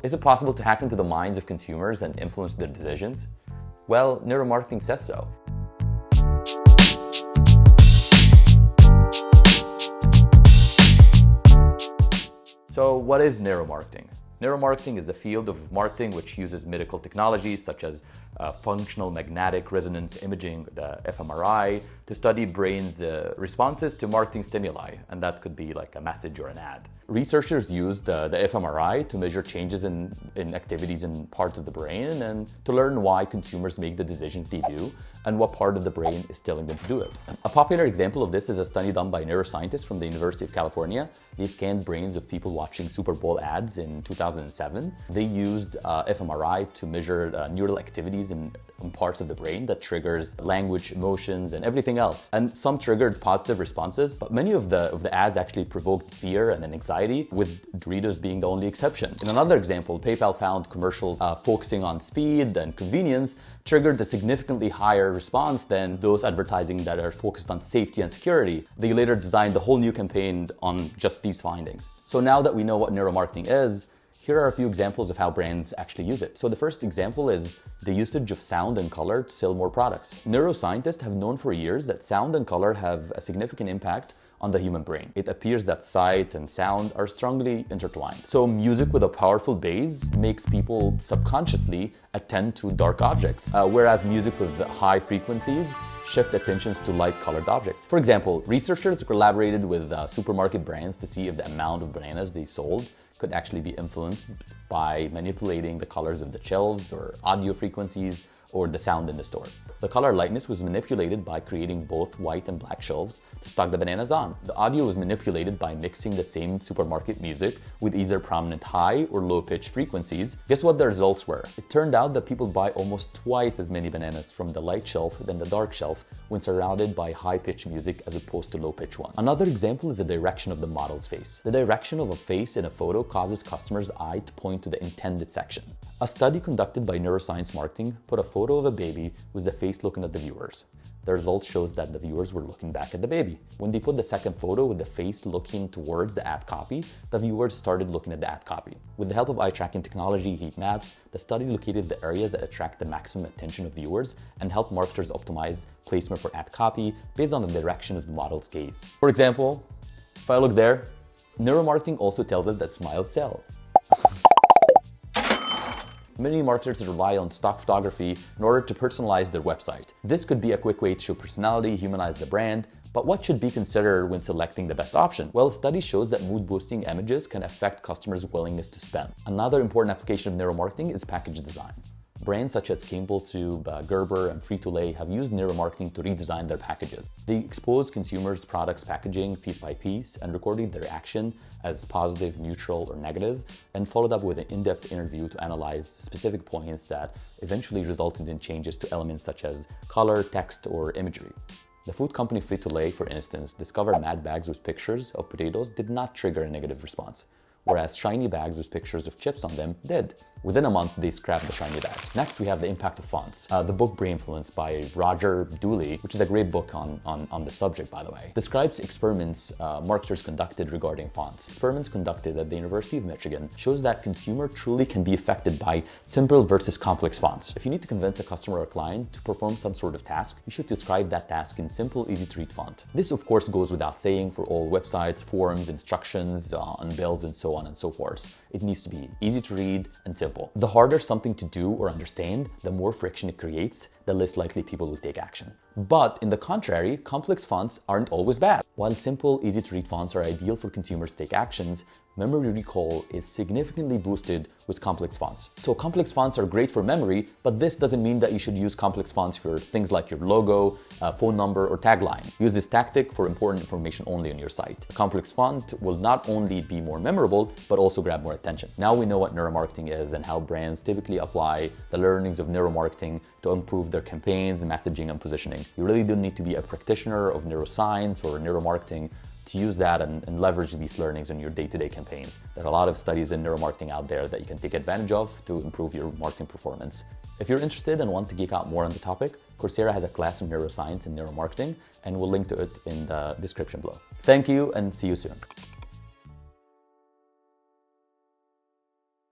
Is it possible to hack into the minds of consumers and influence their decisions? Well, neuromarketing says so. So what is neuromarketing? Neuromarketing is the field of marketing which uses medical technologies such as functional magnetic resonance imaging, the fMRI, to study brain's responses to marketing stimuli, and that could be like a message or an ad. Researchers use the fMRI to measure changes in activities in parts of the brain and to learn why consumers make the decisions they do and what part of the brain is telling them to do it. A popular example of this is a study done by neuroscientists from the University of California. They scanned brains of people watching Super Bowl ads in 2007. They used fMRI to measure neural activities in parts of the brain that triggers language, emotions, and everything else. And some triggered positive responses, but many of the ads actually provoked fear and anxiety, with Doritos being the only exception. In another example, PayPal found commercials focusing on speed and convenience triggered a significantly higher response than those advertising that are focused on safety and security. They later designed a whole new campaign on just these findings. So now that we know what neuromarketing is, here are a few examples of how brands actually use it. So the first example is the usage of sound and color to sell more products. Neuroscientists have known for years that sound and color have a significant impact on the human brain. It appears that sight and sound are strongly intertwined. So music with a powerful bass makes people subconsciously attend to dark objects, whereas music with high frequencies shift attentions to light-colored objects. For example, researchers collaborated with supermarket brands to see if the amount of bananas they sold could actually be influenced by manipulating the colors of the shelves or audio frequencies or the sound in the store. The color lightness was manipulated by creating both white and black shelves to stock the bananas on. The audio was manipulated by mixing the same supermarket music with either prominent high or low pitch frequencies. Guess what the results were? It turned out that people buy almost twice as many bananas from the light shelf than the dark shelf when surrounded by high pitch music as opposed to low pitch one. Another example is the direction of the model's face. The direction of a face in a photo causes customers' eye to point to the intended section. A study conducted by Neuroscience Marketing put a photo of a baby with the face looking at the viewers. The result shows that the viewers were looking back at the baby. When they put the second photo with the face looking towards the ad copy, the viewers started looking at the ad copy. With the help of eye tracking technology, heat maps, the study located the areas that attract the maximum attention of viewers and helped marketers optimize placement for ad copy based on the direction of the model's gaze. For example, if I look there, neuromarketing also tells us that smiles sell. Many marketers rely on stock photography in order to personalize their website. This could be a quick way to show personality, humanize the brand, but what should be considered when selecting the best option? Well, a study shows that mood-boosting images can affect customers' willingness to spend. Another important application of neuromarketing is package design. Brands such as Campbell Soup, Gerber, and Frito-Lay have used neuromarketing to redesign their packages. They expose consumers' products' packaging piece by piece and recorded their reaction as positive, neutral, or negative, and followed up with an in-depth interview to analyze specific points that eventually resulted in changes to elements such as color, text, or imagery. The food company Frito-Lay, for instance, discovered matte bags with pictures of potatoes did not trigger a negative response, whereas shiny bags with pictures of chips on them did. Within a month, they scrapped the shiny bags. Next, we have the impact of fonts. The book Brainfluence by Roger Dooley, which is a great book on the subject, by the way, describes experiments marketers conducted regarding fonts. Experiments conducted at the University of Michigan shows that consumer truly can be affected by simple versus complex fonts. If you need to convince a customer or client to perform some sort of task, you should describe that task in simple, easy-to-read font. This, of course, goes without saying for all websites, forums, instructions, on bills, and so on and so forth. It needs to be easy to read and simple. The harder something to do or understand, the more friction it creates, the less likely people will take action. But in the contrary, complex fonts aren't always bad. While simple, easy-to-read fonts are ideal for consumers to take actions, memory recall is significantly boosted with complex fonts. So complex fonts are great for memory, but this doesn't mean that you should use complex fonts for things like your logo, phone number, or tagline. Use this tactic for important information only on your site. A complex font will not only be more memorable, but also grab more attention. Now we know what neuromarketing is and how brands typically apply the learnings of neuromarketing to improve their campaigns, messaging, and positioning. You really don't need to be a practitioner of neuroscience or neuromarketing to use that and leverage these learnings in your day-to-day campaigns. There are a lot of studies in neuromarketing out there that you can take advantage of to improve your marketing performance. If you're interested and want to geek out more on the topic, Coursera has a class in neuroscience and neuromarketing, and we'll link to it in the description below. Thank you and see you soon.